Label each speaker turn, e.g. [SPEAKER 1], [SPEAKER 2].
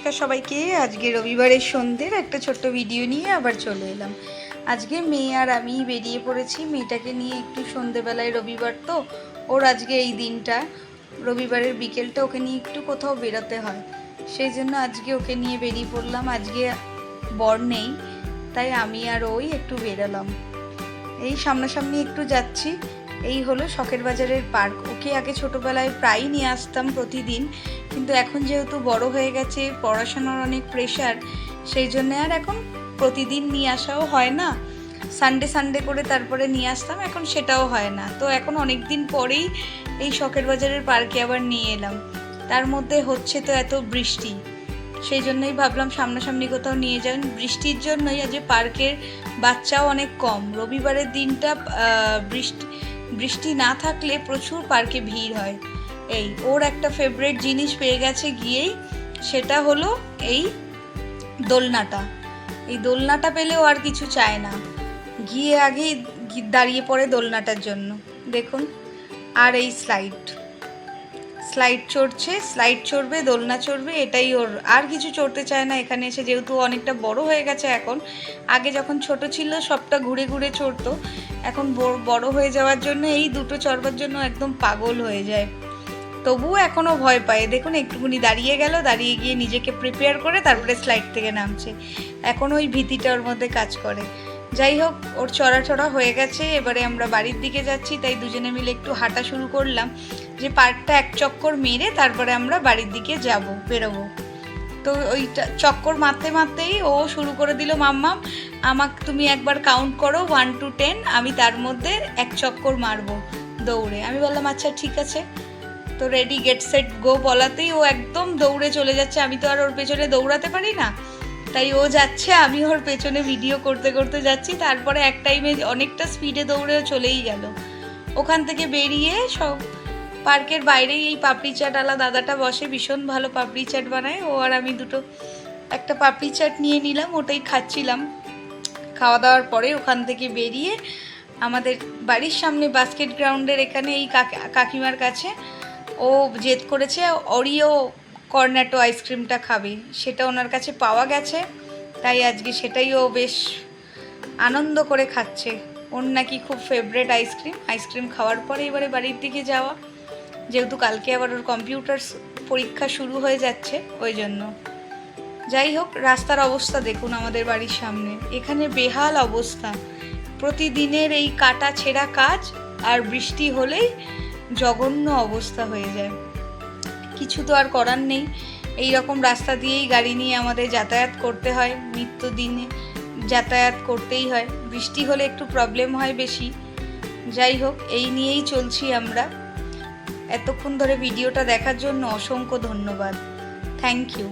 [SPEAKER 1] নমস্কার সবাইকে। আজকে রবিবারের সন্ধ্যের একটা ছোট্ট ভিডিও নিয়ে আবার চলে এলাম। আজকে মেয়ে আর আমি বেরিয়ে পড়েছি মেয়েটাকে নিয়ে একটু সন্ধ্যেবেলায়, রবিবার তো ওর আজকে এই দিনটা, রবিবারের বিকেলটা ওকে নিয়ে একটু কোথাও বেরোতে হয়, সেই জন্য আজকে ওকে নিয়ে বেরিয়ে পড়লাম। আজকে বর নেই, তাই আমি আর ওই একটু বেরোলাম। এই সামনাসামনি একটু যাচ্ছি। এই হলো শখের বাজারের পার্ক। ওকে আগে ছোটোবেলায় প্রায়ই নিয়ে আসতাম প্রতিদিন, কিন্তু এখন যেহেতু বড় হয়ে গেছে, পড়াশোনার অনেক প্রেশার, সেই জন্য আর এখন প্রতিদিন নিয়ে আসাও হয় না। সানডে করে তারপরে নিয়ে আসতাম, এখন সেটাও হয় না। তো এখন অনেক দিন পরেই এই শখের বাজারের পার্কে আবার নিয়ে এলাম। তার মধ্যে হচ্ছে তো এত বৃষ্টি, সেই জন্যই ভাবলাম সামনাসামনি কোথাও নিয়ে যান। বৃষ্টির জন্যই আজ পার্কের বাচ্চাও অনেক কম। রবিবারের দিনটা বৃষ্টি না থাকলে প্রচুর পার্কে ভিড় হয়। এই ওর একটা ফেভারিট জিনিস পেয়ে গেছে গিয়েই, সেটা হলো এই দোলনাটা। এই দোলনাটা পেলেও আর কিছু চায় না, গিয়ে আগেই দাঁড়িয়ে পড়ে দোলনাটার জন্য। দেখুন, আর এই স্লাইড চড়বে, দোলনা চড়বে, এটাই ওর, আর কিছু চড়তে চায় না। এখানে এসে যেহেতু অনেকটা বড় হয়ে গেছে এখন, আগে যখন ছোট ছিল সবটা ঘুরে ঘুরে চড়তো, এখন বড় হয়ে যাওয়ার জন্য এই দুটো চড়বার জন্য একদম পাগল হয়ে যায়। তবুও এখনও ভয় পায়। দেখুন, একটুখানি দাঁড়িয়ে গেল, দাঁড়িয়ে গিয়ে নিজেকে প্রিপেয়ার করে তারপরে স্লাইড থেকে নামছে। এখনও ওই ভীতিটা ওর মধ্যে কাজ করে। যাই হোক, ওর চড়া হয়ে গেছে। এবারে আমরা বাড়ির দিকে যাচ্ছি, তাই দুজনে মিলে একটু হাঁটা শুরু করলাম, যে পার্কটা এক চক্কর মেরে তারপরে আমরা বাড়ির দিকে বেরোবো। তো ওইটা চক্কর মারতেই ও শুরু করে দিল, মাম্মাম আমাকে তুমি একবার কাউন্ট করো 1 to 10, আমি তার মধ্যে এক চক্কর মারবো দৌড়ে। আমি বললাম আচ্ছা ঠিক আছে। তো রেডি গেট সেট গো বলাতেই ও একদম দৌড়ে চলে যাচ্ছে। আমি তো আর ওর পেছনে দৌড়াতে পারি না, তাই ও যাচ্ছে, আমি ওর পেছনে ভিডিও করতে যাচ্ছি। তারপরে এক টাইমে অনেকটা স্পিডে দৌড়েও চলেই গেল। ওখান থেকে বেরিয়ে সব পার্কের বাইরেই এই পাপড়ি চাটওয়ালা দাদাটা বসে, ভীষণ ভালো পাপড়ি চাট বানায়। ও আর আমি একটা পাপড়ি চাট নিয়ে নিলাম, ওটাই খাচ্ছিলাম। খাওয়া দাওয়ার পরে ওখান থেকে বেরিয়ে আমাদের বাড়ির সামনে বাস্কেট গ্রাউন্ডের এখানে এই কাকিমার কাছে ও জেদ করেছে ওরিও কর্নেটো আইসক্রিমটা খাবে, সেটা ওনার কাছে পাওয়া গেছে, তাই আজকে সেটাই ও বেশ আনন্দ করে খাচ্ছে। ওর নাকি খুব ফেভারেট আইসক্রিম খাওয়ার পরে এবারে বাড়ির দিকে যাওয়া, যেহেতু কালকে আবার ওর কম্পিউটার পরীক্ষা শুরু হয়ে যাচ্ছে, ওই জন্য। যাই হোক, রাস্তার অবস্থা দেখুন আমাদের বাড়ির সামনে, এখানে বেহাল অবস্থা। প্রতিদিনের এই কাটা ছেঁড়া কাজ, আর বৃষ্টি হলেই জঘন্য অবস্থা হয়ে যায়। কিছু তো আর করার নেই, এই রকম রাস্তা দিয়েই গাড়ি নিয়ে আমাদের যাতায়াত করতে হয়, নিত্যদিনে যাতায়াত করতেই হয়। বৃষ্টি হলে একটু প্রবলেম হয় বেশি। যাই হোক, এই নিয়েই চলছি আমরা। এতক্ষণ ধরে ভিডিওটা দেখার জন্য অসংখ্য ধন্যবাদ। Thank you.